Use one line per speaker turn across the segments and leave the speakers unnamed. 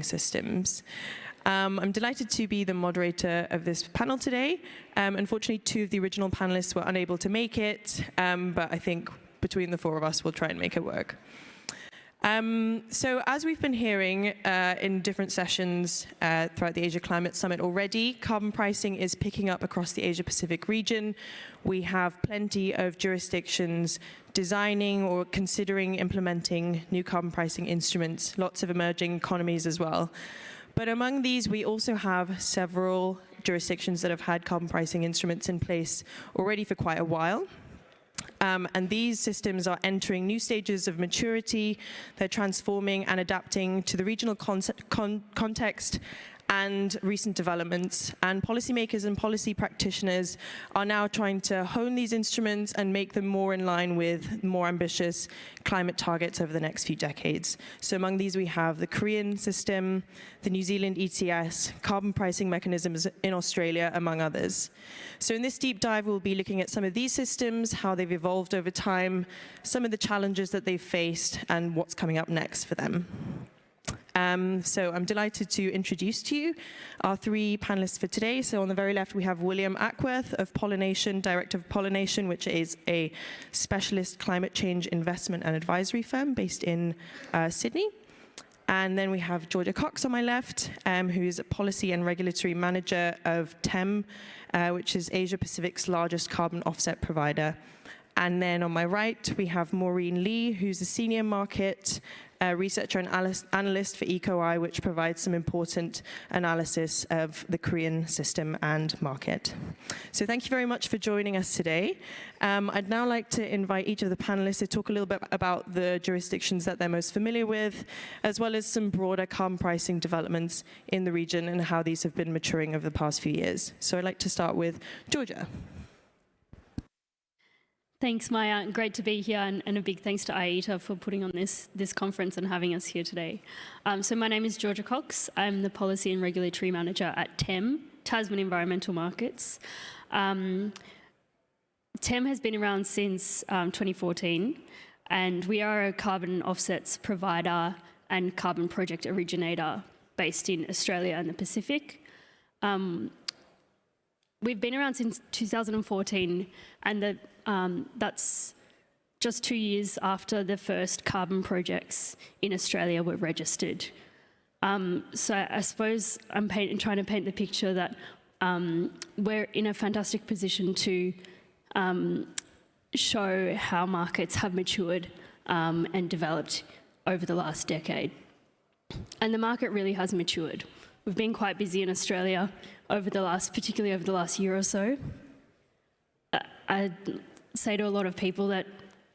systems. I'm delighted to be the moderator of this panel today. Unfortunately, two of the original panelists were unable to make it, but I think between the four of us, we'll try and make it work. So as we've been hearing in different sessions throughout the Asia Climate Summit already, carbon pricing is picking up across the Asia-Pacific region. We have plenty of jurisdictions designing or considering implementing new carbon pricing instruments, lots of emerging economies as well. But among these, we also have several jurisdictions that have had carbon pricing instruments in place already for quite a while. And these systems are entering new stages of maturity. They're transforming and adapting to the regional context and recent developments. And policymakers and policy practitioners are now trying to hone these instruments and make them more in line with more ambitious climate targets over the next few decades. So among these, we have the Korean system, the New Zealand ETS, carbon pricing mechanisms in Australia, among others. So in this deep dive, we'll be looking at some of these systems, how they've evolved over time, some of the challenges that they've faced, and what's coming up next for them. So I'm delighted to introduce to you our three panelists for today. So on the very left, we have William Ackworth of Pollination, Director of Pollination, which is a specialist climate change investment and advisory firm based in Sydney. And then we have Georgia Cox on my left, who's a Policy and Regulatory Manager of TEM, which is Asia Pacific's largest carbon offset provider. And then on my right, we have Maureen Lee, who's a Senior Market Researcher and Analyst for EcoEye, which provides some important analysis of the Korean system and market. So thank you very much for joining us today. I'd now like to invite each of the panelists to talk a little bit about the jurisdictions that they're most familiar with, as well as some broader carbon pricing developments in the region and how these have been maturing over the past few years. So I'd like to start with Georgia.
Thanks, Maya. Great to be here, and a big thanks to IETA for putting on this conference and having us here today. So my name is Georgia Cox. I'm the Policy and Regulatory Manager at TEM, Tasman Environmental Markets. TEM has been around since 2014, and we are a carbon offsets provider and carbon project originator based in Australia and the Pacific. We've been around since 2014, and that's just 2 years after the first carbon projects in Australia were registered. So I suppose I'm trying to paint the picture that we're in a fantastic position to show how markets have matured and developed over the last decade. And the market really has matured. We've been quite busy in Australia particularly over the last year or so. I say to a lot of people that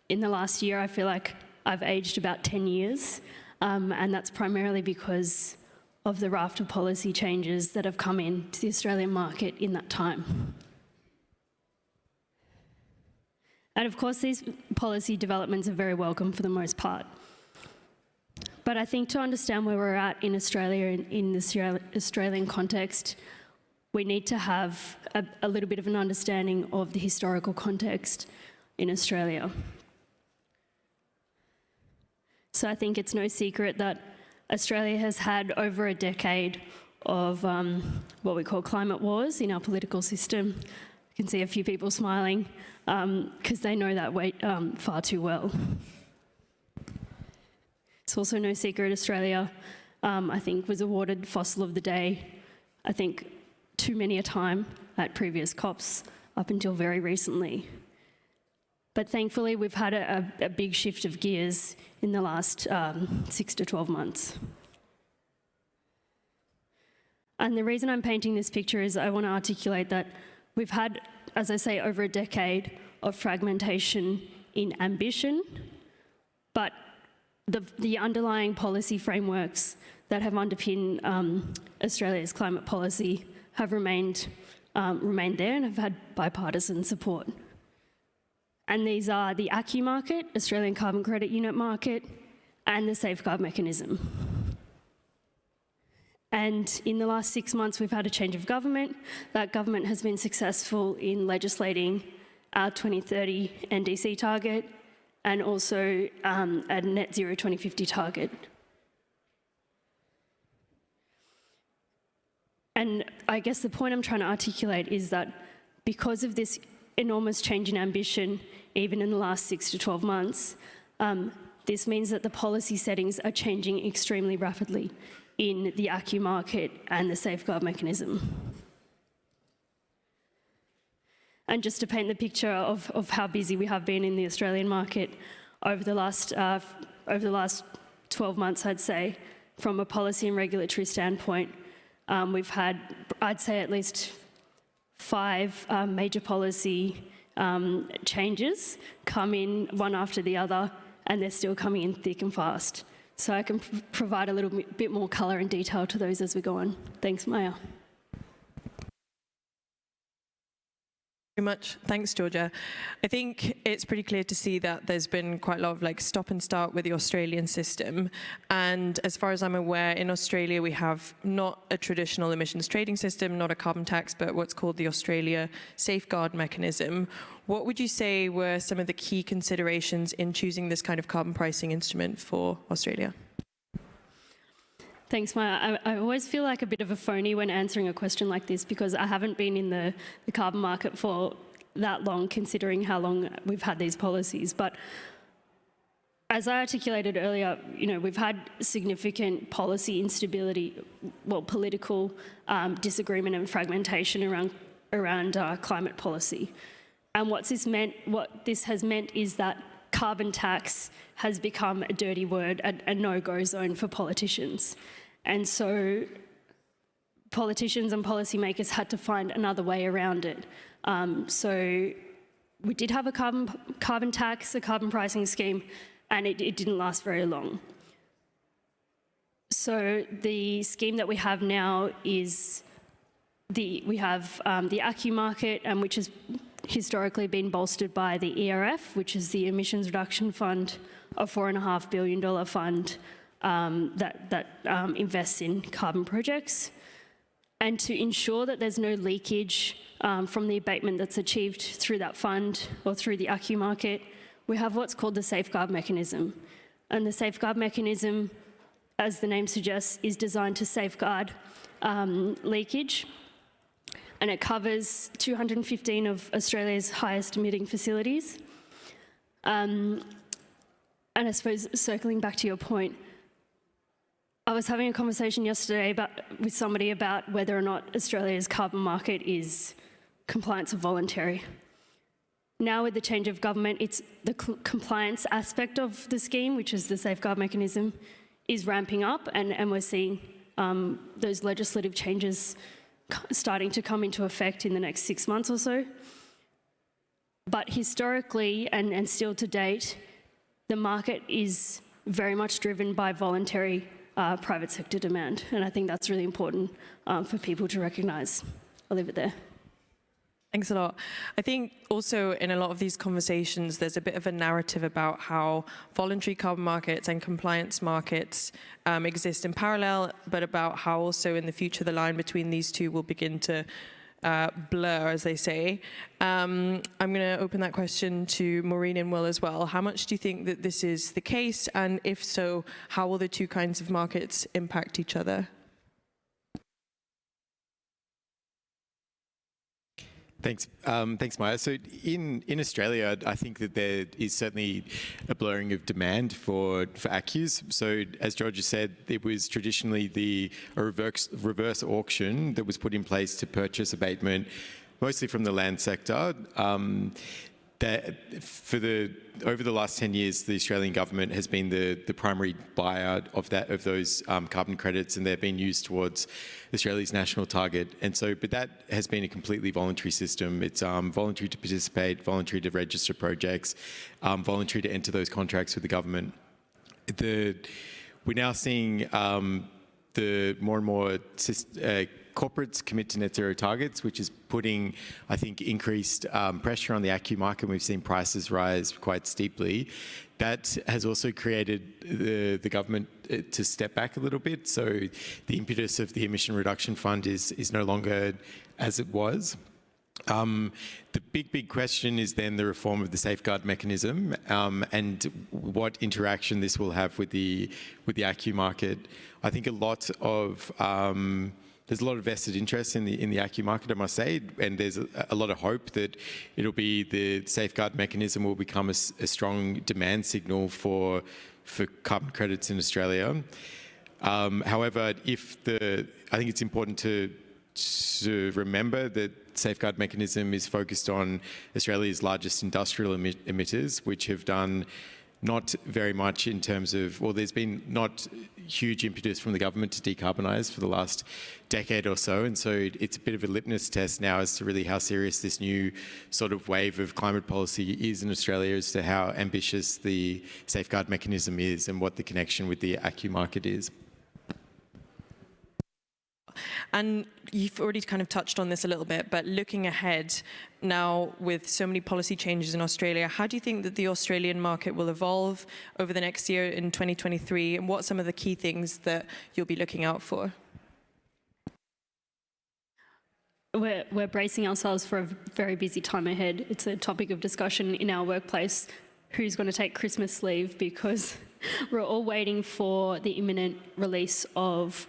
in the last year, I feel like I've aged about 10 years, and that's primarily because of the raft of policy changes that have come into the Australian market in that time. And of course, these policy developments are very welcome for the most part. But I think to understand where we're at in Australia, in the Australian context, we need to have a little bit of an understanding of the historical context in Australia. So I think it's no secret that Australia has had over a decade of what we call climate wars in our political system. You can see a few people smiling because they know that far too well. It's also no secret Australia, I think, was awarded Fossil of the Day, I think, too many a time at previous COPs up until very recently. But thankfully, we've had a big shift of gears in the last 6 to 12 months. And the reason I'm painting this picture is I want to articulate that we've had, as I say, over a decade of fragmentation in ambition, but the underlying policy frameworks that have underpinned Australia's climate policy have remained there and have had bipartisan support. And these are the ACCU market, Australian Carbon Credit Unit market, and the Safeguard Mechanism. And in the last 6 months, we've had a change of government. That government has been successful in legislating our 2030 NDC target and also a net zero 2050 target. And I guess the point I'm trying to articulate is that because of this enormous change in ambition, even in the last 6 to 12 months, this means that the policy settings are changing extremely rapidly in the ACCU market and the safeguard mechanism. And just to paint the picture of how busy we have been in the Australian market over the last 12 months, I'd say, from a policy and regulatory standpoint, we've had, I'd say, at least 5 major policy changes come in one after the other, and they're still coming in thick and fast. So I can provide a little bit more colour and detail to those as we go on. Thanks, Maya.
Very much. Thanks, Georgia. I think it's pretty clear to see that there's been quite a lot of stop and start with the Australian system. And as far as I'm aware, in Australia, we have not a traditional emissions trading system, not a carbon tax, but what's called the Australia Safeguard Mechanism. What would you say were some of the key considerations in choosing this kind of carbon pricing instrument for Australia?
Thanks, Maya. I always feel like a bit of a phony when answering a question like this because I haven't been in the carbon market for that long, considering how long we've had these policies. But as I articulated earlier, we've had significant policy instability, political disagreement and fragmentation around climate policy. And what this has meant is that carbon tax has become a dirty word, a no-go zone for politicians. And so politicians and policymakers had to find another way around it. So we did have a carbon tax, a carbon pricing scheme, and it didn't last very long. So the scheme that we have now is we have the ACCU market, which has historically been bolstered by the ERF, which is the Emissions Reduction Fund, a $4.5 billion fund that invests in carbon projects. And to ensure that there's no leakage from the abatement that's achieved through that fund or through the ACCU market, we have what's called the safeguard mechanism. And the safeguard mechanism, as the name suggests, is designed to safeguard leakage. And it covers 215 of Australia's highest emitting facilities. And I suppose, circling back to your point, I was having a conversation yesterday with somebody about whether or not Australia's carbon market is compliance or voluntary. Now with the change of government, it's the compliance aspect of the scheme, which is the safeguard mechanism, is ramping up, and we're seeing those legislative changes starting to come into effect in the next 6 months or so. But historically, and still to date, the market is very much driven by voluntary private sector demand. And I think that's really important for people to recognise. I'll leave it there.
Thanks a lot. I think also in a lot of these conversations, there's a bit of a narrative about how voluntary carbon markets and compliance markets exist in parallel, but about how also in the future the line between these two will begin to blur, as they say. I'm going to open that question to Maureen and Will as well. How much do you think that this is the case? And if so, how will the two kinds of markets impact each other?
Thanks, Maya. So in Australia, I think that there is certainly a blurring of demand for ACCUs. So as Georgia said, it was traditionally a reverse auction that was put in place to purchase abatement, mostly from the land sector. Over the last 10 years, the Australian government has been the primary buyer of those carbon credits, and they've been used towards Australia's national target. And so, but that has been a completely voluntary system. It's voluntary to participate, voluntary to register projects, voluntary to enter those contracts with the government. We're now seeing the more and more corporates commit to net zero targets, which is putting, I think, increased pressure on the ACCU market. We've seen prices rise quite steeply. That has also created the government to step back a little bit. So the impetus of the Emission Reduction Fund is no longer as it was. The big question is then the reform of the safeguard mechanism and what interaction this will have with the ACCU market. I think a lot of there's a lot of vested interest in the ACCU market, I must say, and there's a lot of hope that it'll be the safeguard mechanism will become a strong demand signal for carbon credits in Australia. However, I think it's important to remember that safeguard mechanism is focused on Australia's largest industrial emitters, which have done not very much in terms of, well, there's been not huge impetus from the government to decarbonise for the last decade or so, and so it's a bit of a litmus test now as to really how serious this new sort of wave of climate policy is in Australia, as to how ambitious the safeguard mechanism is and what the connection with the ACCU market is.
And you've already kind of touched on this a little bit, but looking ahead now with so many policy changes in Australia, how do you think that the Australian market will evolve over the next year in 2023? And what are some of the key things that you'll be looking out for?
We're bracing ourselves for a very busy time ahead. It's a topic of discussion in our workplace, who's going to take Christmas leave, because we're all waiting for the imminent release of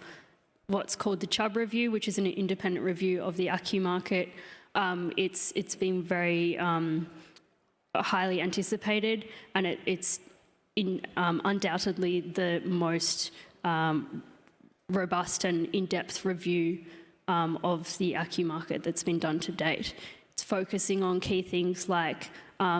what's called the Chubb review, which is an independent review of the ACCU market. It's been very highly anticipated, and it's undoubtedly the most robust and in-depth review of the ACCU market that's been done to date. It's focusing on key things like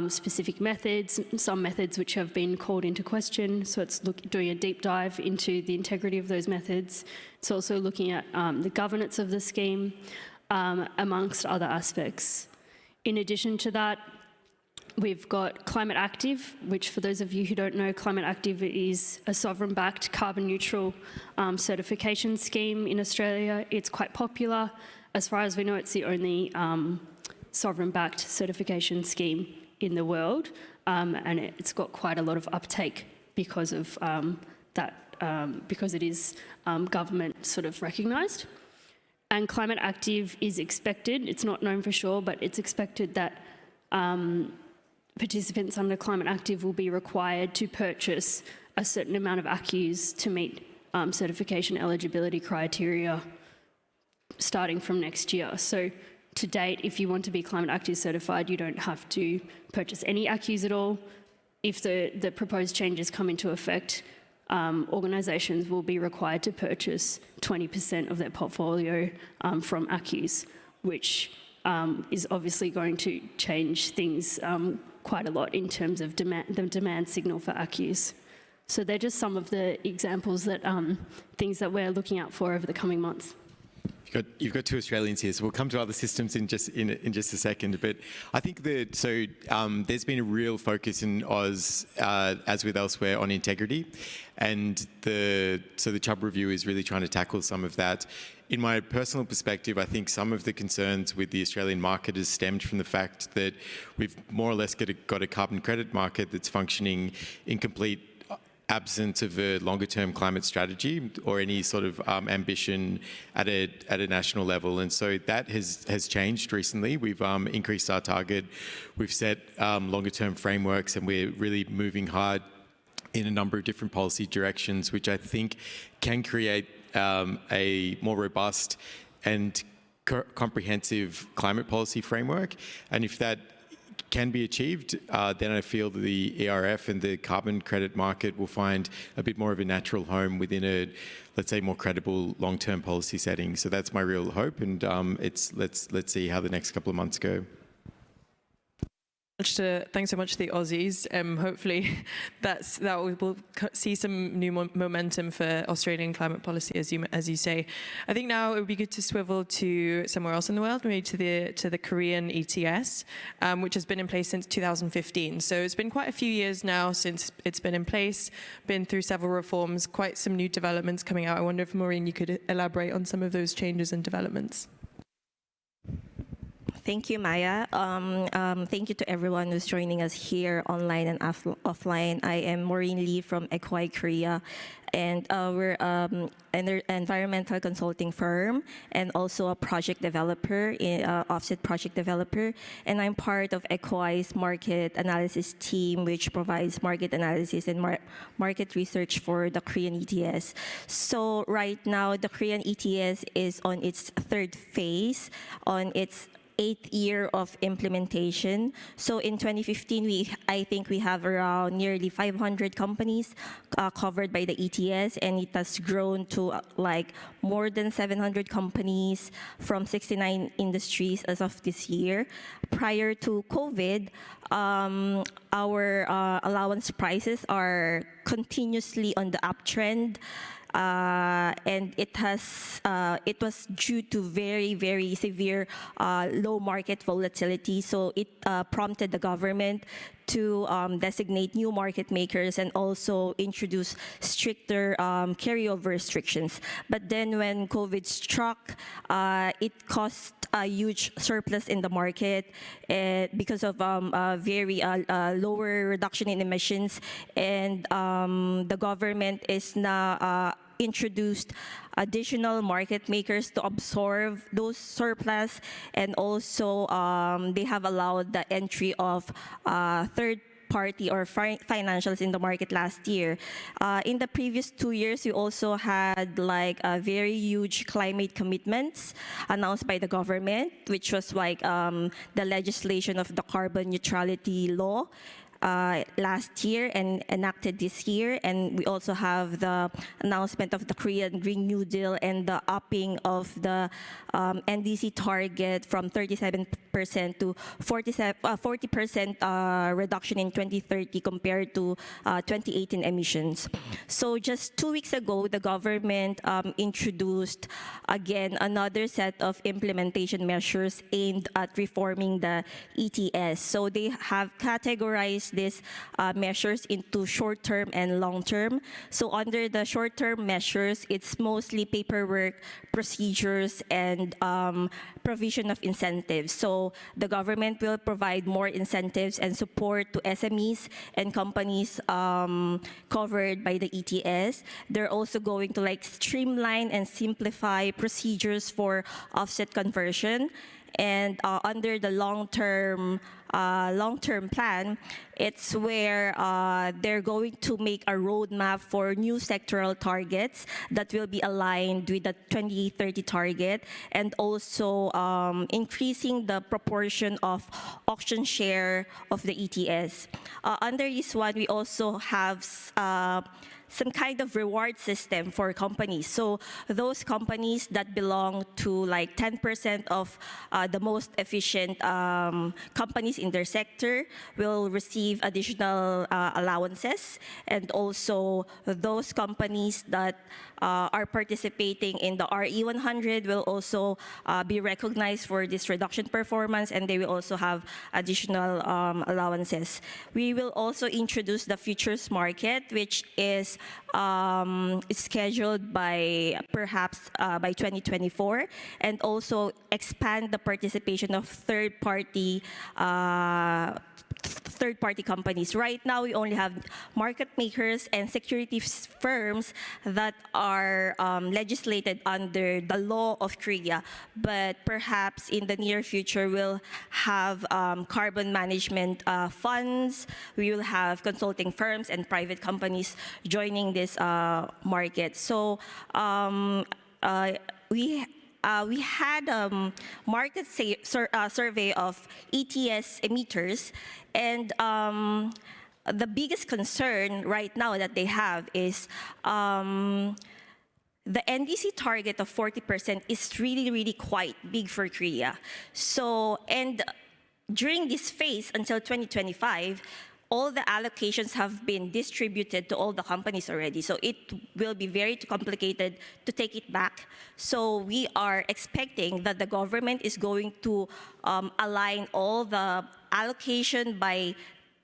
specific methods, some methods which have been called into question, so it's doing a deep dive into the integrity of those methods. It's also looking at the governance of the scheme, amongst other aspects. In addition to that, we've got Climate Active, which, for those of you who don't know, Climate Active is a sovereign-backed carbon neutral certification scheme in Australia. It's quite popular. As far as we know, it's the only sovereign-backed certification scheme in the world, and it's got quite a lot of uptake because of that, because it is government sort of recognised. And Climate Active is expected, it's not known for sure, but it's expected that participants under Climate Active will be required to purchase a certain amount of ACCUs to meet certification eligibility criteria starting from next year. So to date, if you want to be Climate Active certified, you don't have to purchase any ACCUs at all. If the proposed changes come into effect, organisations will be required to purchase 20% of their portfolio from ACCUs, which is obviously going to change things quite a lot in terms of the demand signal for ACCUs. So they're just some of the examples that things that we're looking out for over the coming months.
You've got two Australians here, so we'll come to other systems in just a second. But I think that there's been a real focus in Oz, as with elsewhere, on integrity, and the Chubb review is really trying to tackle some of that. In my personal perspective, I think some of the concerns with the Australian market has stemmed from the fact that we've more or less got a carbon credit market that's functioning in complete absence of a longer-term climate strategy or any sort of ambition at a national level, and so that has changed recently. We've increased our target, we've set longer-term frameworks, and we're really moving hard in a number of different policy directions, which I think can create a more robust and comprehensive climate policy framework. And if that can be achieved, then I feel that the ERF and the carbon credit market will find a bit more of a natural home within a, let's say, more credible long-term policy setting. So that's my real hope, and let's see how the next couple of months go.
Thanks so much to the Aussies. Hopefully we'll see some new momentum for Australian climate policy, as you say. I think now it would be good to swivel to somewhere else in the world, maybe to the Korean ETS, which has been in place since 2015. So it's been quite a few years now since it's been in place, been through several reforms, quite some new developments coming out. I wonder if, Maureen, you could elaborate on some of those changes and developments.
Thank you, Maya. Thank you to everyone who's joining us here online and offline. I am Maureen Lee from Equai Korea, and we're an environmental consulting firm and also a project developer, offset project developer. And I'm part of Equai's market analysis team, which provides market analysis and market research for the Korean ETS. So right now, the Korean ETS is on its third phase, on its 8th year of implementation. So in 2015, I think we have around nearly 500 companies covered by the ETS, and it has grown to like more than 700 companies from 69 industries as of this year. Prior to COVID, our allowance prices are continuously on the uptrend. And it was due to very severe low market volatility. So it prompted the government to designate new market makers and also introduce stricter carryover restrictions. But then when COVID struck, it caused a huge surplus in the market because of a very lower reduction in emissions, and the government is now introduced additional market makers to absorb those surplus, and also they have allowed the entry of third-party or financials in the market last year. In the previous 2 years, we also had like a very huge climate commitments announced by the government, which was like the legislation of the carbon neutrality law last year and enacted this year. And we also have the announcement of the Korean Green New Deal and the upping of the NDC target from 37% to 40% reduction in 2030 compared to 2018 emissions. So just 2 weeks ago, the government introduced again another set of implementation measures aimed at reforming the ETS. So they have categorized these measures into short-term and long-term. So under the short-term measures, it's mostly paperwork, procedures, and provision of incentives. So the government will provide more incentives and support to SMEs and companies covered by the ETS. They're also going to like streamline and simplify procedures for offset conversion. And under the long-term plan, it's where they're going to make a roadmap for new sectoral targets that will be aligned with the 2030 target, and also increasing the proportion of auction share of the ETS. Under this one, we also have some kind of reward system for companies. So those companies that belong to like 10% of the most efficient companies in their sector will receive additional allowances, and also those companies that are participating in the RE100 will also be recognized for this reduction performance, and they will also have additional allowances. We will also introduce the futures market, which is scheduled by perhaps by 2024, and also expand the participation of third-party companies. Right now, we only have market makers and securities firms that are legislated under the law of Korea, but perhaps in the near future, we'll have carbon management funds, we will have consulting firms and private companies joining this market. So we had a market survey of ETS emitters, and the biggest concern right now that they have is the NDC target of 40% is really quite big for Korea. So, and during this phase until 2025, all the allocations have been distributed to all the companies already. So it will be very complicated to take it back. So we are expecting that the government is going to align all the allocation by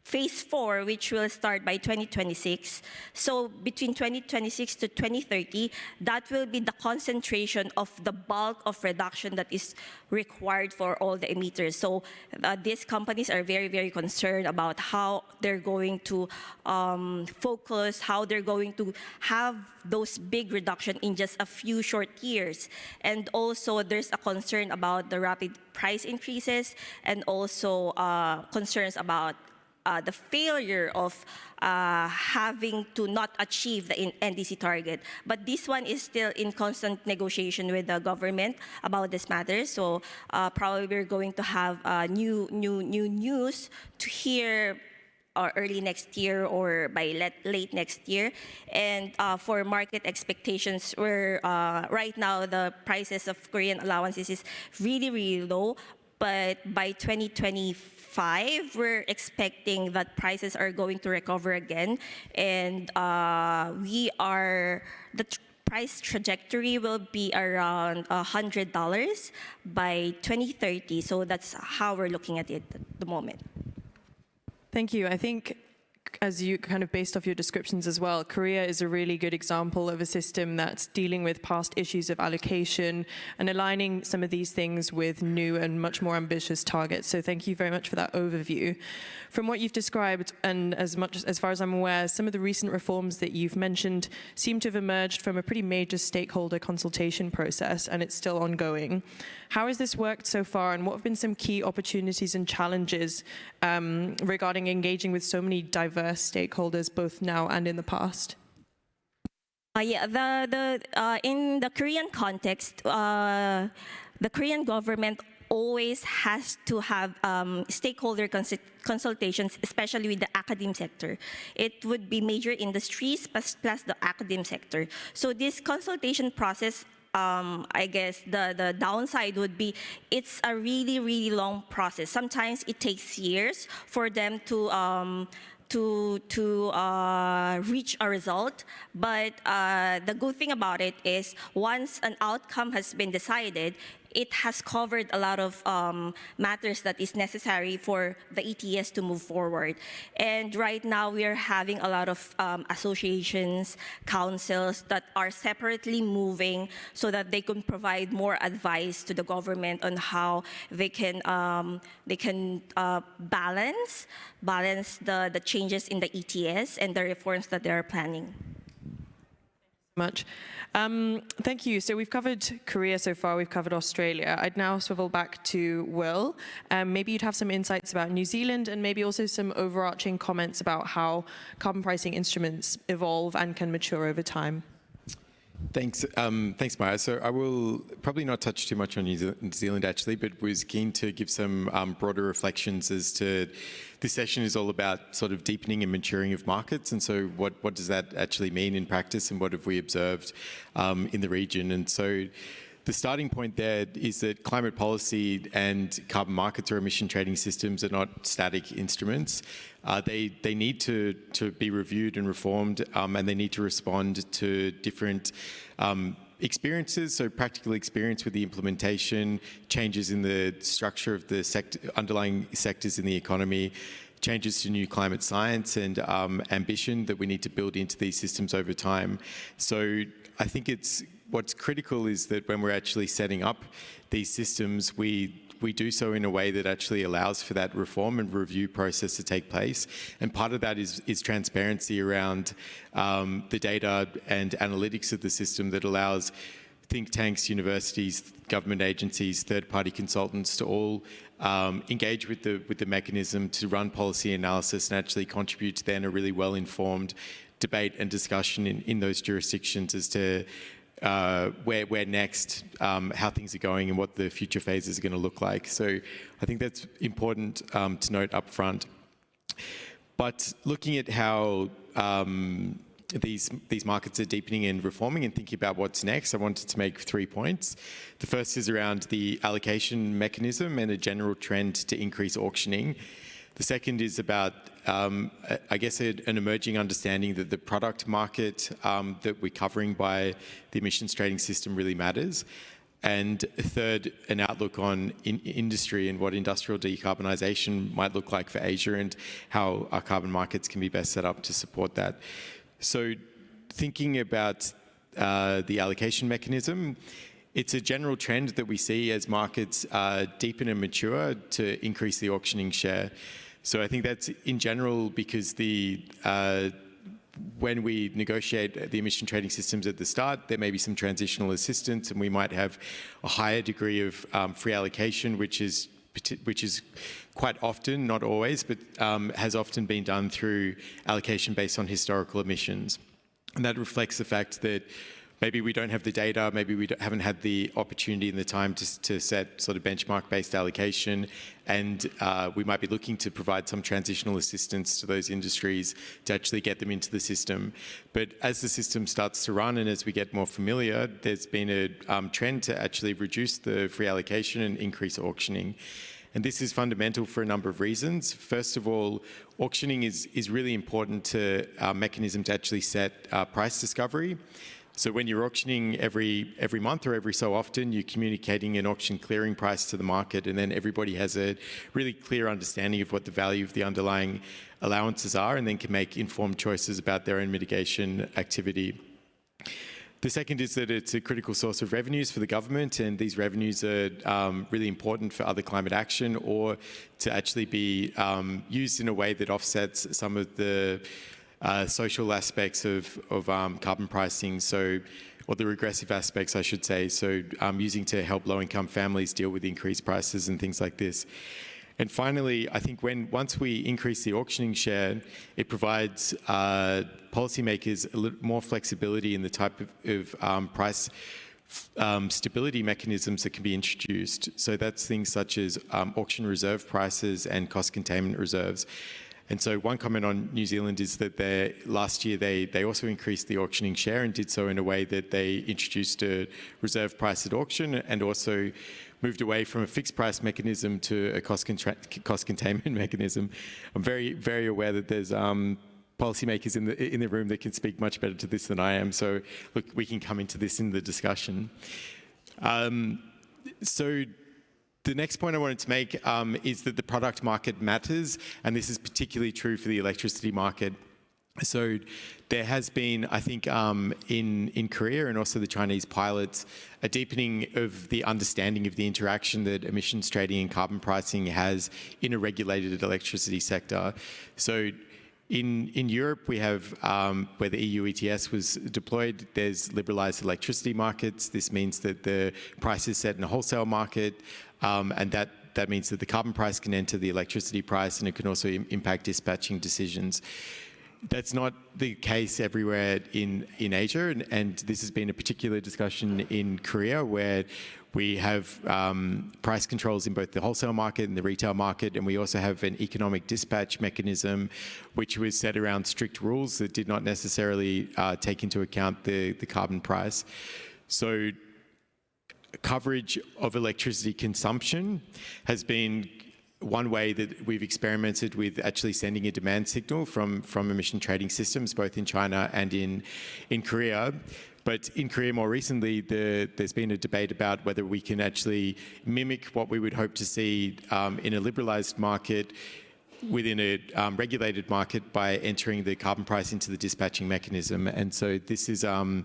phase 4, which will start by 2026. So between 2026 to 2030, that will be the concentration of the bulk of reduction that is required for all the emitters. So these companies are very, very concerned about how they're going to focus, how they're going to have those big reduction in just a few short years. And also there's a concern about the rapid price increases, and also concerns about the failure of having to not achieve the NDC target. But this one is still in constant negotiation with the government about this matter. So probably we're going to have new news to hear early next year or by late next year. And for market expectations, we're right now the prices of Korean allowances is really, really low. But by 2025, we're expecting that prices are going to recover again. And the price trajectory will be around $100 by 2030. So that's how we're looking at it at the moment.
Thank you. I think, as you kind of based off your descriptions as well, Korea is a really good example of a system that's dealing with past issues of allocation and aligning some of these things with new and much more ambitious targets. So thank you very much for that overview. From what you've described, and as far as I'm aware, some of the recent reforms that you've mentioned seem to have emerged from a pretty major stakeholder consultation process, and it's still ongoing. How has this worked so far, and what have been some key opportunities and challenges regarding engaging with so many diverse stakeholders, both now and in the past?
In the Korean context, the Korean government always has to have stakeholder consultations, especially with the academic sector. It would be major industries plus the academic sector. So this consultation process, I guess the downside would be it's a really, really long process. Sometimes it takes years for them to reach a result. But the good thing about it is once an outcome has been decided, it has covered a lot of matters that is necessary for the ETS to move forward. And right now we are having a lot of associations, councils that are separately moving so that they can provide more advice to the government on how they can balance the changes in the ETS and the reforms that they are planning.
Much. Thank you. So we've covered Korea so far, we've covered Australia. I'd now swivel back to Will. Maybe you'd have some insights about New Zealand and maybe also some overarching comments about how carbon pricing instruments evolve and can mature over time.
Thanks, Maya. So I will probably not touch too much on New Zealand actually, but was keen to give some broader reflections as to this session is all about sort of deepening and maturing of markets. And so what does that actually mean in practice, and what have we observed in the region? And so the starting point there is that climate policy and carbon markets or emission trading systems are not static instruments. They need to be reviewed and reformed, and they need to respond to different experiences, so practical experience with the implementation, changes in the structure of the underlying sectors in the economy, changes to new climate science and ambition that we need to build into these systems over time. So I think what's critical is that when we're actually setting up these systems, we do so in a way that actually allows for that reform and review process to take place. And part of that is transparency around the data and analytics of the system that allows think tanks, universities, government agencies, third-party consultants to all engage with the mechanism to run policy analysis and actually contribute to then a really well-informed debate and discussion in those jurisdictions as to where next, how things are going and what the future phases are going to look like. So I think that's important to note up front. But looking at how these markets are deepening and reforming and thinking about what's next, I wanted to make 3 points. The first is around the allocation mechanism and a general trend to increase auctioning. The second is about, I guess, an emerging understanding that the product market that we're covering by the emissions trading system really matters. And third, an outlook on industry and what industrial decarbonisation might look like for Asia and how our carbon markets can be best set up to support that. So thinking about the allocation mechanism, it's a general trend that we see as markets deepen and mature to increase the auctioning share. So I think that's in general because when we negotiate the emission trading systems at the start, there may be some transitional assistance, and we might have a higher degree of free allocation, which is quite often, not always, but has often been done through allocation based on historical emissions. And that reflects the fact that maybe we don't have the data, maybe we haven't had the opportunity and the time to set sort of benchmark-based allocation, and we might be looking to provide some transitional assistance to those industries to actually get them into the system. But as the system starts to run and as we get more familiar, there's been a trend to actually reduce the free allocation and increase auctioning. And this is fundamental for a number of reasons. First of all, auctioning is really important to our mechanism to actually set price discovery. So when you're auctioning every month or every so often, you're communicating an auction clearing price to the market, and then everybody has a really clear understanding of what the value of the underlying allowances are, and then can make informed choices about their own mitigation activity. The second is that it's a critical source of revenues for the government, and these revenues are really important for other climate action or to actually be used in a way that offsets some of the social aspects of carbon pricing, or the regressive aspects, I should say, so using to help low-income families deal with increased prices and things like this. And finally, I think once we increase the auctioning share, it provides policymakers a little more flexibility in the type of price stability mechanisms that can be introduced. So that's things such as auction reserve prices and cost containment reserves. And so one comment on New Zealand is that last year they also increased the auctioning share and did so in a way that they introduced a reserve price at auction and also moved away from a fixed price mechanism to a cost containment mechanism. I'm very, very aware that there's policymakers in the room that can speak much better to this than I am. So look, we can come into this in the discussion. So the next point I wanted to make is that the product market matters, and this is particularly true for the electricity market. So there has been, I think, in Korea and also the Chinese pilots, a deepening of the understanding of the interaction that emissions trading and carbon pricing has in a regulated electricity sector. So in Europe, we have, where the EU ETS was deployed, there's liberalised electricity markets. This means that the price is set in a wholesale market, and that means that the carbon price can enter the electricity price, and it can also impact dispatching decisions. That's not the case everywhere in Asia, and this has been a particular discussion in Korea, where we have price controls in both the wholesale market and the retail market, and we also have an economic dispatch mechanism which was set around strict rules that did not necessarily take into account the carbon price. So coverage of electricity consumption has been one way that we've experimented with actually sending a demand signal from emission trading systems, both in China and in Korea. But in Korea more recently, there's been a debate about whether we can actually mimic what we would hope to see in a liberalized market within a regulated market by entering the carbon price into the dispatching mechanism. And so this is, I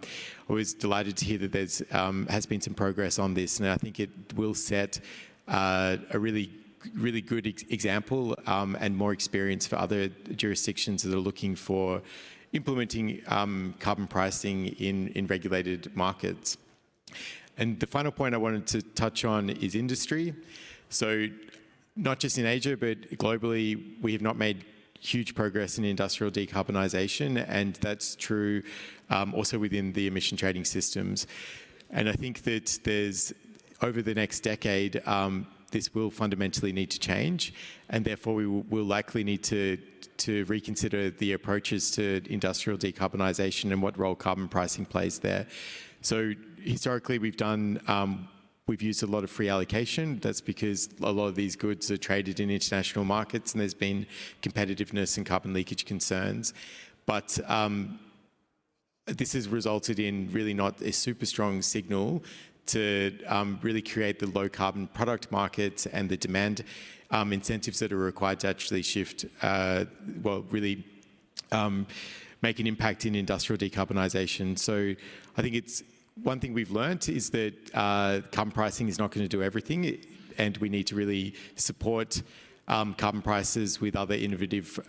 was delighted to hear that there's has been some progress on this, and I think it will set a really good example and more experience for other jurisdictions that are looking for implementing carbon pricing in regulated markets. And the final point I wanted to touch on is industry. So not just in Asia, but globally, we have not made huge progress in industrial decarbonisation, and that's true also within the emission trading systems. And I think that there's, over the next decade, this will fundamentally need to change, and therefore we will likely need to reconsider the approaches to industrial decarbonisation and what role carbon pricing plays there. So historically we've used a lot of free allocation. That's because a lot of these goods are traded in international markets and there's been competitiveness and carbon leakage concerns. But this has resulted in really not a super strong signal to really create the low carbon product markets and the demand incentives that are required to actually shift, really make an impact in industrial decarbonisation. So I think it's one thing we've learned is that carbon pricing is not going to do everything, and we need to really support carbon prices with other innovative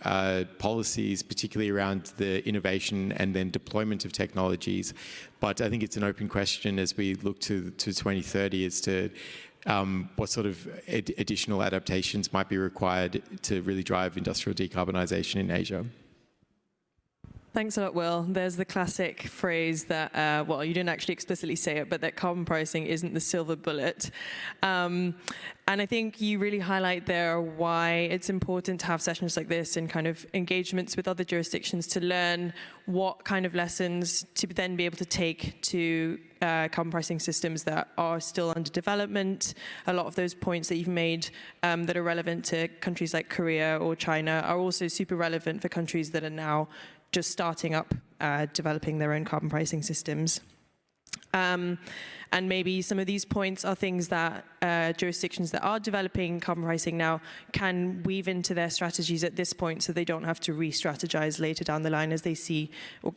policies, particularly around the innovation and then deployment of technologies. But I think it's an open question as we look to 2030 as to what sort of additional adaptations might be required to really drive industrial decarbonisation in Asia.
Thanks a lot, Will. There's the classic phrase that, well, you didn't actually explicitly say it, but that carbon pricing isn't the silver bullet. And I think you really highlight there why it's important to have sessions like this and kind of engagements with other jurisdictions to learn what kind of lessons to then be able to take to carbon pricing systems that are still under development. A lot of those points that you've made that are relevant to countries like Korea or China are also super relevant for countries that are now just starting up developing their own carbon pricing systems. And maybe some of these points are things that jurisdictions that are developing carbon pricing now can weave into their strategies at this point so they don't have to re-strategize later down the line as they see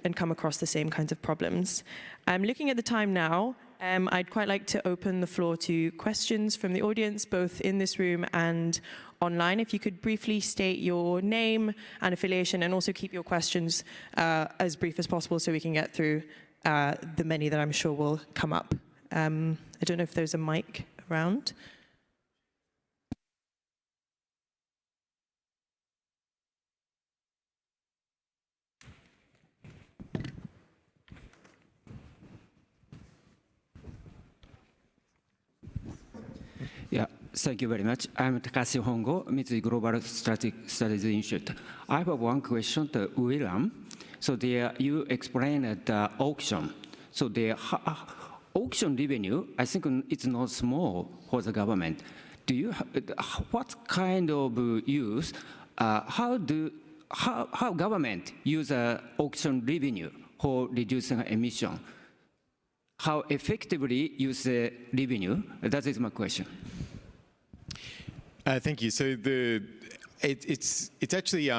and come across the same kinds of problems. Looking at the time now, I'd quite like to open the floor to questions from the audience, both in this room and online. If you could briefly state your name and affiliation and also keep your questions as brief as possible so we can get through the many that I'm sure will come up. I don't know if there's a mic around.
Yeah, thank you very much. I'm Takashi Hongo, Mitsui Global Strategy Institute. I have one question to William. So there you explained the auction. So the auction revenue, I think it's not small for the government. Do you what kind of use? How government use auction revenue for reducing emission? How effectively use the revenue? That is my question.
Thank you. So it's actually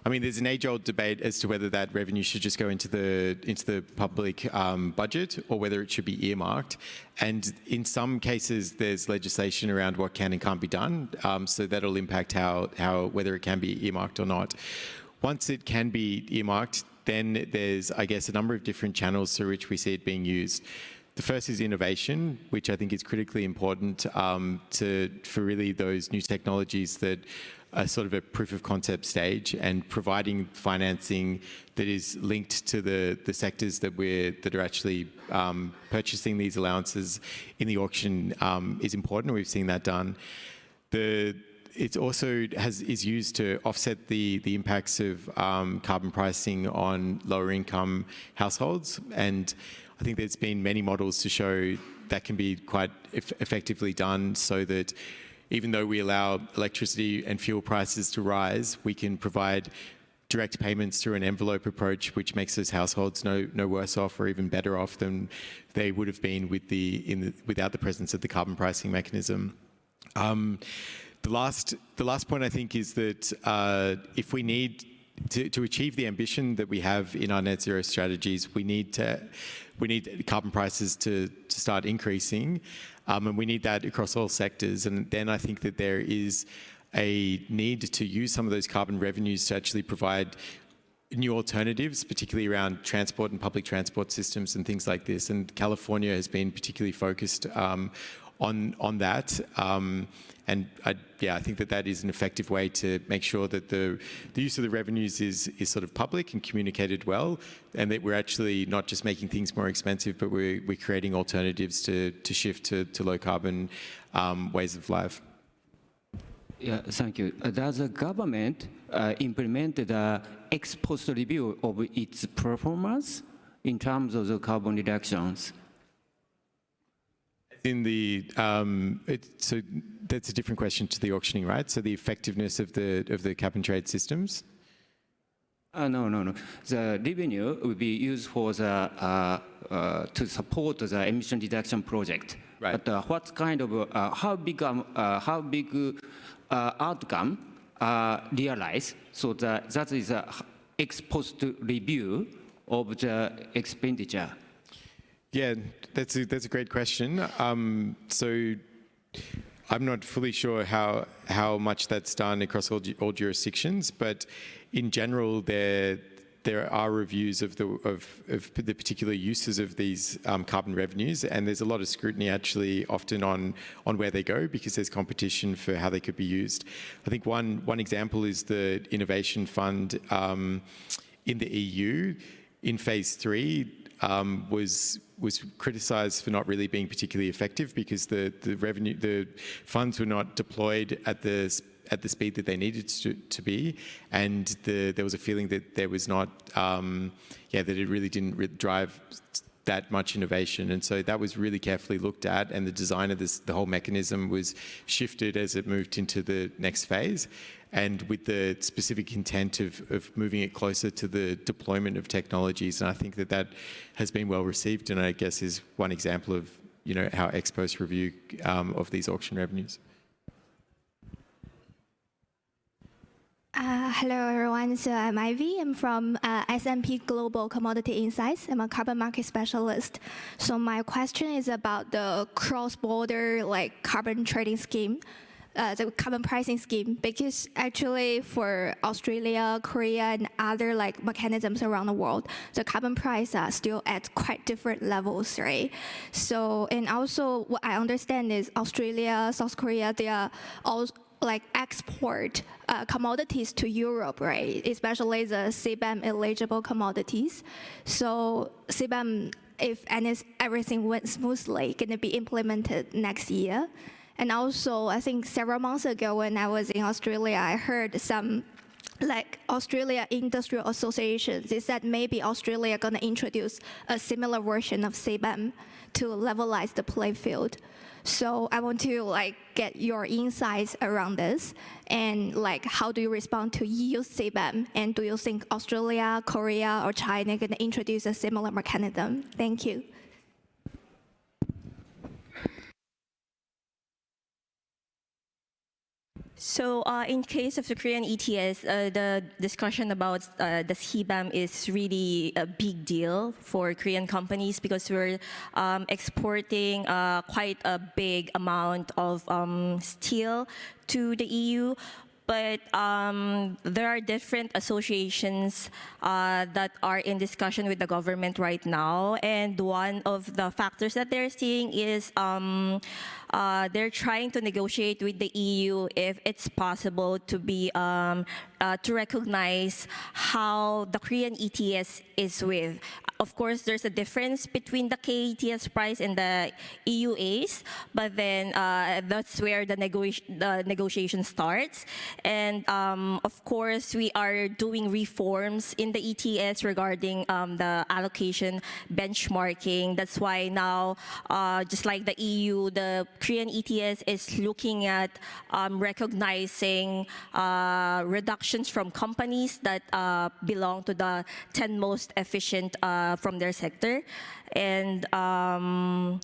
I mean, there's an age-old debate as to whether that revenue should just go into the public budget or whether it should be earmarked. And in some cases, there's legislation around what can and can't be done. So that'll impact whether it can be earmarked or not. Once it can be earmarked, then there's, I guess, a number of different channels through which we see it being used. The first is innovation, which I think is critically important for really those new technologies that are sort of a proof of concept stage, and providing financing that is linked to the sectors that are actually purchasing these allowances in the auction is important. We've seen that done. It also is used to offset the impacts of carbon pricing on lower income households, and I think there's been many models to show that can be quite effectively done, so that even though we allow electricity and fuel prices to rise, we can provide direct payments through an envelope approach, which makes those households no worse off or even better off than they would have been without the presence of the carbon pricing mechanism. The last point I think is that if we need to achieve the ambition that we have in our net zero strategies, we need carbon prices to start increasing, and we need that across all sectors. And then I think that there is a need to use some of those carbon revenues to actually provide new alternatives, particularly around transport and public transport systems and things like this. And California has been particularly focused on that. And I think that is an effective way to make sure that the use of the revenues is sort of public and communicated well, and that we're actually not just making things more expensive, but we're creating alternatives to shift to low carbon ways of life.
Yeah, thank you. Does the government implement the ex post review of its performance in terms of the carbon reductions?
So that's a different question to the auctioning, right? So the effectiveness of the cap and trade systems?
No. The revenue will be used for the to support the emission reduction project.
Right.
But what kind of how big outcome realized? So that is a ex post review of the expenditure.
Yeah, that's a great question. So I'm not fully sure how much that's done across all jurisdictions, but in general, there are reviews of the particular uses of these carbon revenues, and there's a lot of scrutiny actually often on where they go because there's competition for how they could be used. I think one example is the Innovation Fund in the EU in phase 3 was criticised for not really being particularly effective because the funds were not deployed at the speed that they needed to be, and there was a feeling that there was not, that it really didn't drive that much innovation, and so that was really carefully looked at, and the design of the whole mechanism was shifted as it moved into the next phase, and with the specific intent of moving it closer to the deployment of technologies, and I think that has been well received, and I guess is one example of how ex post review of these auction revenues.
Hello, everyone. So I'm Ivy. I'm from S&P Global Commodity Insights. I'm a carbon market specialist. So my question is about the cross-border carbon trading scheme, the carbon pricing scheme, because actually for Australia, Korea, and other mechanisms around the world, the carbon price are still at quite different levels, right? So, and also what I understand is Australia, South Korea, they are all export commodities to Europe, right? Especially the CBAM eligible commodities. So CBAM, if everything went smoothly, going to be implemented next year. And also, I think several months ago when I was in Australia, I heard some Australia Industrial Associations, they said maybe Australia going to introduce a similar version of CBAM to levelize the playing field. So I want to get your insights around this, and how do you respond to EU CBAM, and do you think Australia, Korea, or China are going to introduce a similar mechanism? Thank you.
So in case of the Korean ETS, the discussion about the CBAM is really a big deal for Korean companies because we're exporting quite a big amount of steel to the EU. But there are different associations that are in discussion with the government right now. And one of the factors that they're seeing is they're trying to negotiate with the EU if it's possible to be to recognize how the Korean ETS is with. Of course, there's a difference between the KETS price and the EUAs, but then that's where the negotiation starts. And of course, we are doing reforms in the ETS regarding the allocation benchmarking. That's why now, just like the EU, the Korean ETS is looking at recognizing reductions from companies that belong to the 10 most efficient from their sector, and so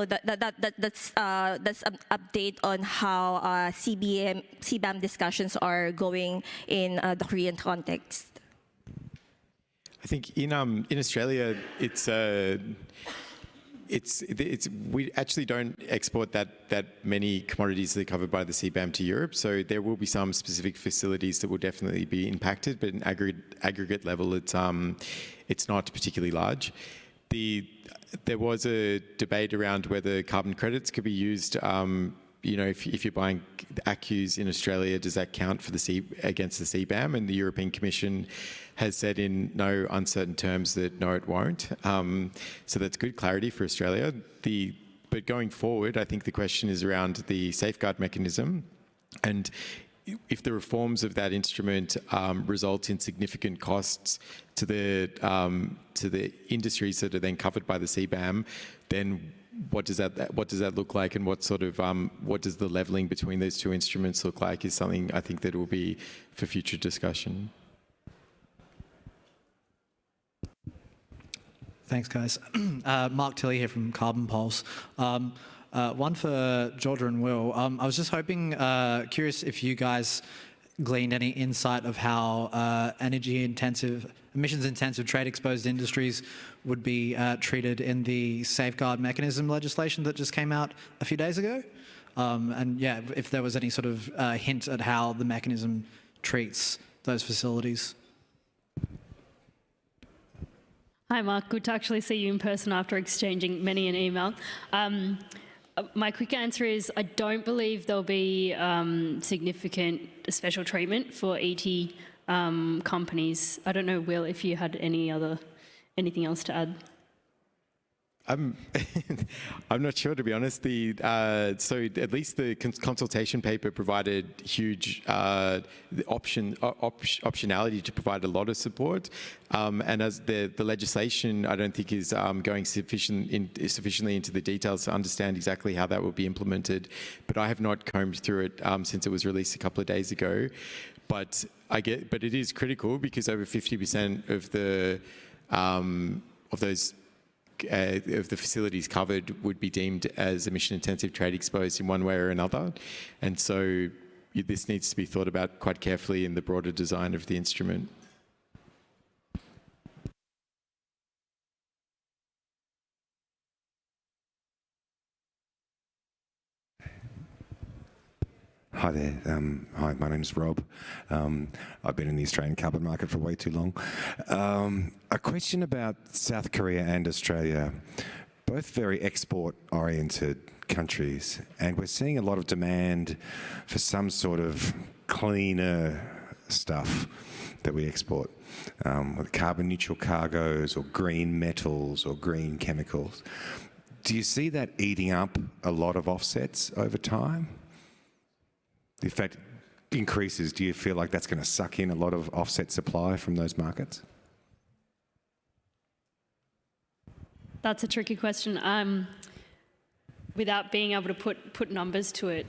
that's an update on how CBAM discussions are going in the Korean context.
I think in Australia, we actually don't export that many commodities that are covered by the CBAM to Europe. So there will be some specific facilities that will definitely be impacted, but in aggregate level, it's not particularly large. There was a debate around whether carbon credits could be used. If you're buying ACCUs in Australia, does that count for against the CBAM? And the European Commission has said in no uncertain terms that no, it won't. So that's good clarity for Australia. But going forward, I think the question is around the safeguard mechanism, and if the reforms of that instrument result in significant costs to the industries that are then covered by the CBAM, then what does that look like, and what does the levelling between those two instruments look like is something I think that will be for future discussion.
Thanks, guys. Mark Tilley here from Carbon Pulse. One for Georgia and Will. I was just hoping, curious if you guys gleaned any insight of how emissions-intensive trade-exposed industries would be treated in the safeguard mechanism legislation that just came out a few days ago. And yeah, if there was any sort of hint at how the mechanism treats those facilities.
Hi, Mark. Good to actually see you in person after exchanging many an email. My quick answer is I don't believe there'll be significant special treatment for ET companies. I don't know, Will, if you had anything else to add.
I'm not sure, to be honest. So at least the consultation paper provided huge optionality to provide a lot of support. And as the legislation, I don't think is going sufficiently into the details to understand exactly how that will be implemented. But I have not combed through it since it was released a couple of days ago. But it is critical because over 50% of those of the facilities covered would be deemed as emission-intensive trade exposed in one way or another. And so this needs to be thought about quite carefully in the broader design of the instrument.
Hi there. Hi, my name's Rob. I've been in the Australian carbon market for way too long. A question about South Korea and Australia, both very export-oriented countries, and we're seeing a lot of demand for some sort of cleaner stuff that we export, with carbon-neutral cargoes or green metals or green chemicals. Do you see that eating up a lot of offsets over time? If that increases, do you feel like that's going to suck in a lot of offset supply from those markets?
That's a tricky question. Without being able to put numbers to it,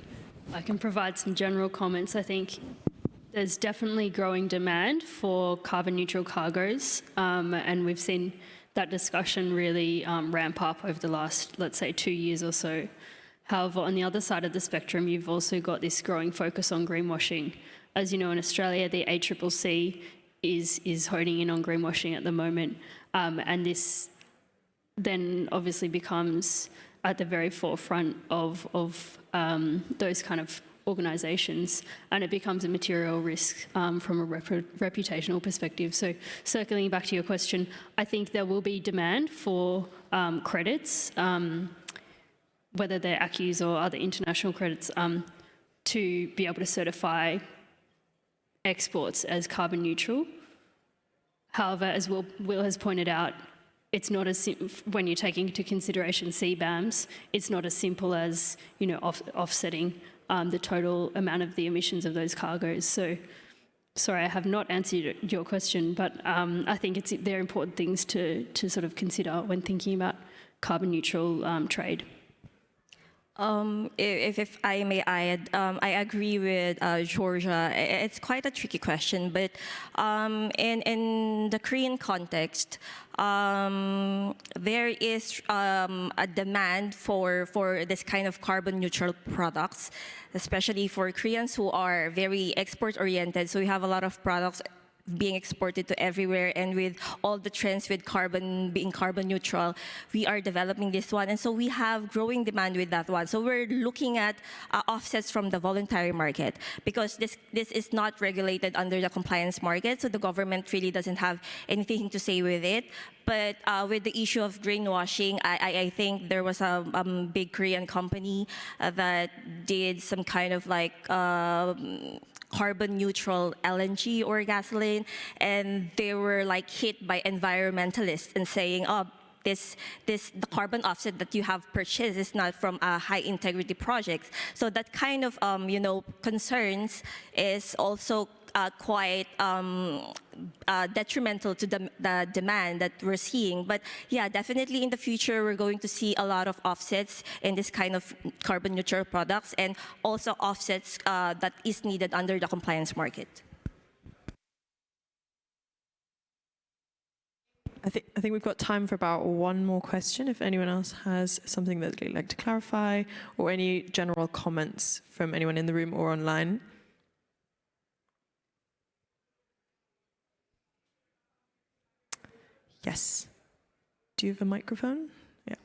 I can provide some general comments. I think there's definitely growing demand for carbon neutral cargoes, and we've seen that discussion really ramp up over the last, let's say, 2 years or so. However, on the other side of the spectrum, you've also got this growing focus on greenwashing. As you know, in Australia, the ACCC is honing in on greenwashing at the moment, and this then obviously becomes at the very forefront of those kind of organisations, and it becomes a material risk from a reputational perspective. So circling back to your question, I think there will be demand for credits, whether they're ACCUs or other international credits, to be able to certify exports as carbon neutral. However, as Will has pointed out, it's not as when you're taking into consideration CBAMs, it's not as simple as offsetting the total amount of the emissions of those cargoes. So, sorry, I have not answered your question, but I think they're important things to sort of consider when thinking about carbon neutral trade.
If I may add, I agree with Georgia. It's quite a tricky question, but in the Korean context, there is a demand for this kind of carbon neutral products, especially for Koreans who are very export oriented. So we have a lot of products being exported to everywhere, and with all the trends with being carbon neutral, we are developing this one, and so we have growing demand with that one. So we're looking at offsets from the voluntary market, because this is not regulated under the compliance market, so the government really doesn't have anything to say with it. But with the issue of greenwashing, I think there was a big Korean company that did some kind of like carbon neutral LNG or gasoline, and they were like hit by environmentalists and saying, oh, the carbon offset that you have purchased is not from a high integrity project. So that kind of concerns is also quite detrimental to the demand that we're seeing. But yeah, definitely in the future, we're going to see a lot of offsets in this kind of carbon neutral products, and also offsets that is needed under the compliance market.
I think we've got time for about one more question. If anyone else has something that they'd like to clarify, or any general comments from anyone in the room or online. Yes. Do you have a microphone? Yeah.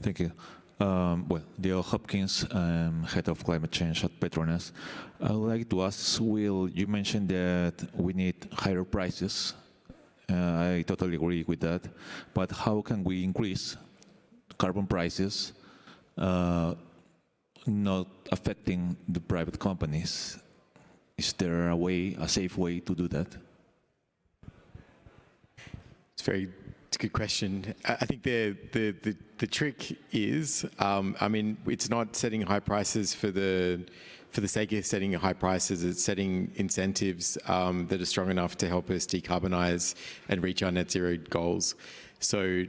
Thank you. Well, Diego Hopkins, Head of Climate Change at Petronas. I would like to ask, Will, you mentioned that we need higher prices. I totally agree with that. But how can we increase carbon prices not affecting the private companies? Is there a way, a safe way to do that?
It's a good question. I think the trick is, I mean, it's not setting high prices for the sake of setting high prices. It's setting incentives that are strong enough to help us decarbonize and reach our net zero goals. So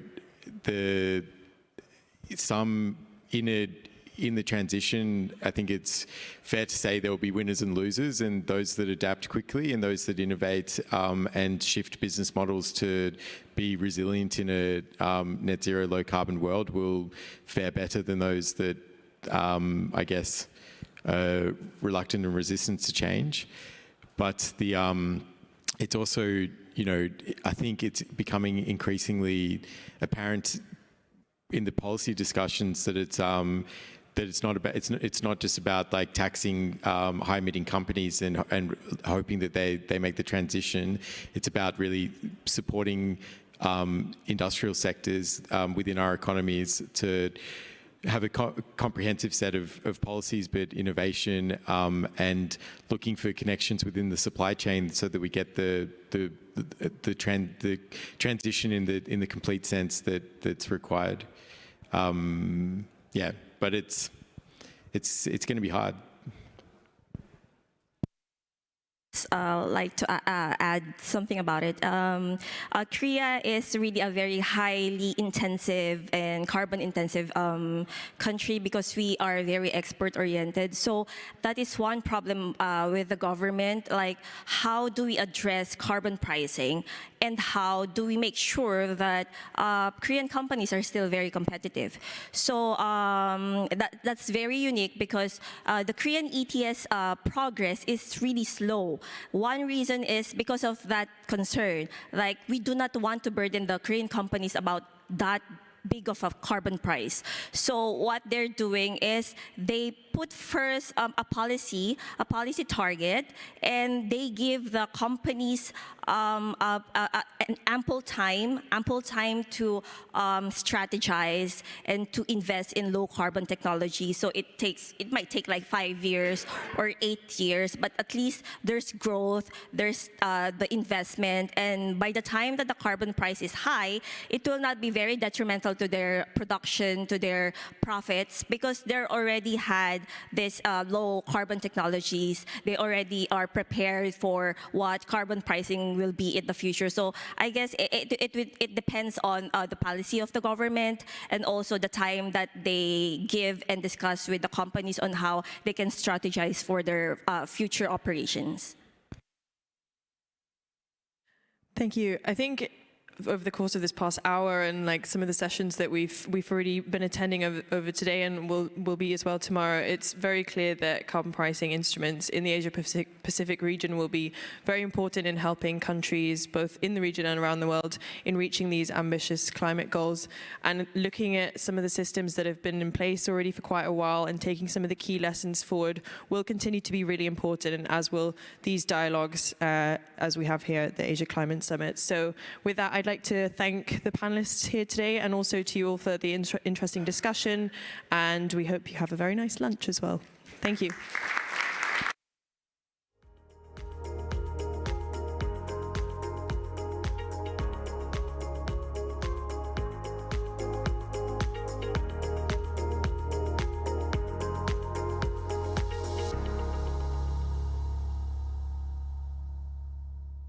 in the transition, I think it's fair to say there will be winners and losers, and those that adapt quickly and those that innovate and shift business models to be resilient in a net zero low carbon world will fare better than those that, I guess, are reluctant and resistant to change. But it's also, you know, I think it's becoming increasingly apparent in the policy discussions that it's not just about like taxing high emitting companies and hoping that they make the transition. It's about really supporting industrial sectors within our economies to have a comprehensive set of policies, but innovation and looking for connections within the supply chain so that we get the transition in the complete sense that's required. Yeah, but it's going to be hard.
Like to add something about it. Korea is really a very highly intensive and carbon intensive country because we are very export oriented. So that is one problem with the government. Like, how do we address carbon pricing, and how do we make sure that Korean companies are still very competitive? So that's very unique because the Korean ETS progress is really slow. One reason is because of that concern. Like, we do not want to burden the Korean companies about that big of a carbon price. So what they're doing is they put first a policy target, and they give the companies an ample time to strategize and to invest in low carbon technology. So it might take like 5 years or 8 years, but at least there's growth, there's the investment, and by the time that the carbon price is high, it will not be very detrimental to their production, to their profits, because they already had this low carbon technologies. They already are prepared for what carbon pricing will be in the future. So I guess it depends on the policy of the government and also the time that they give and discuss with the companies on how they can strategize for their future operations.
Thank you. I think over the course of this past hour and like some of the sessions that we've already been attending over today and will be as well tomorrow, it's very clear that carbon pricing instruments in the Asia Pacific region will be very important in helping countries both in the region and around the world in reaching these ambitious climate goals. And looking at some of the systems that have been in place already for quite a while and taking some of the key lessons forward will continue to be really important, and as will these dialogues as we have here at the Asia Climate Summit. So with that, I'd like to thank the panelists here today and also to you all for the interesting discussion, and we hope you have a very nice lunch as well. Thank you.